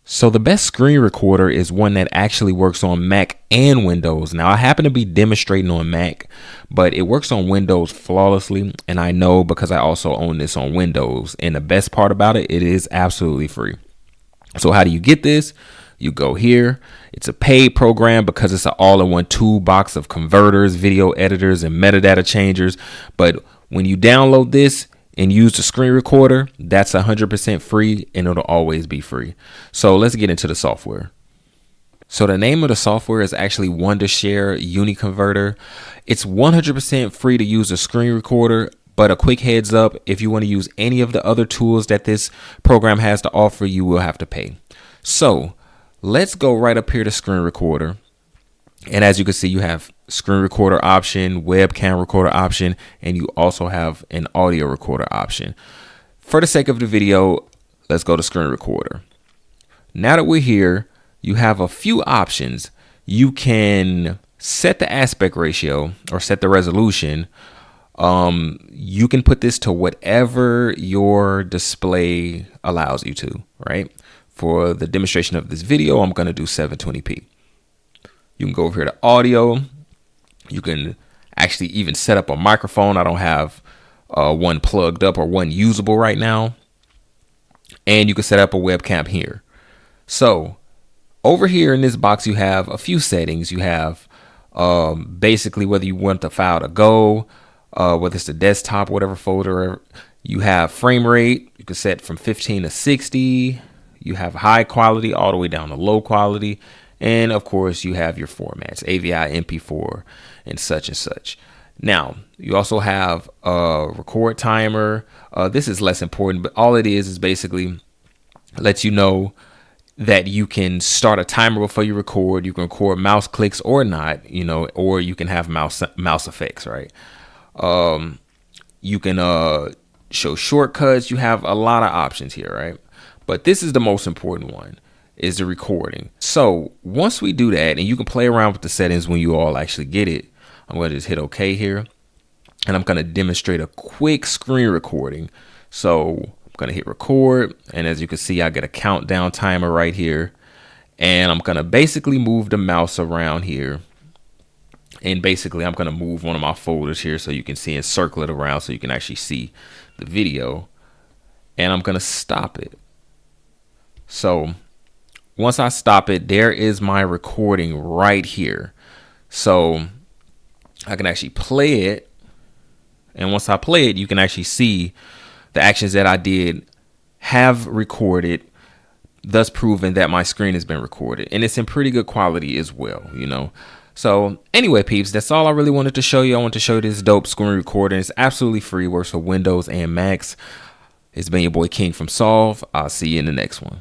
So the best screen recorder is one that actually works on Mac and Windows. Now I happen to be demonstrating on Mac, but it works on Windows flawlessly. And I know because I also own this on Windows. And the best part about it, it is absolutely free. So how do you get this? You go here. It's a paid program because it's an all-in-one toolbox of converters, video editors, and metadata changers. But when you download this and use the screen recorder, that's 100% free and it'll always be free. So let's get into the software. So the name of the software is actually Wondershare UniConverter. It's 100% free to use the screen recorder, but a quick heads up, if you want to use any of the other tools that this program has to offer, you will have to pay. So let's go right up here to screen recorder. And as you can see, you have screen recorder option, webcam recorder option, and you also have an audio recorder option. For the sake of the video, let's go to screen recorder. Now that we're here, you have a few options. You can set the aspect ratio or set the resolution. You can put this to whatever your display allows you to, right? For the demonstration of this video, I'm going to do 720p. You can go over here to audio. You can actually even set up a microphone. I don't have one plugged up or one usable right now. And you can set up a webcam here. So over here in this box, you have a few settings. You have basically whether you want the file to go, whether it's the desktop, whatever folder. You have frame rate. You can set from 15 to 60. You have high quality all the way down to low quality. And of course, you have your formats, AVI, MP4, and such. Now, you also have a record timer. This is less important, but all it is basically lets you know that you can start a timer before you record. You can record mouse clicks or not, or you can have mouse effects, right? You can show shortcuts. You have a lot of options here, right? But this is the most important one, is the recording. So once we do that, and you can play around with the settings when you all actually get it, I'm going to just hit OK here. And I'm going to demonstrate a quick screen recording. So I'm going to hit record. And as you can see, I get a countdown timer right here. And I'm going to basically move the mouse around here. And basically, I'm going to move one of my folders here so you can see and circle it around so you can actually see the video. And I'm going to stop it. So once I stop it, there is my recording right here. So I can actually play it. And once I play it, you can actually see the actions that I did have recorded, thus proving that my screen has been recorded. And it's in pretty good quality as well, So anyway, peeps, that's all I really wanted to show you. I want to show you this dope screen recorder. It's absolutely free, works for Windows and Macs. It's been your boy King from Solve. I'll see you in the next one.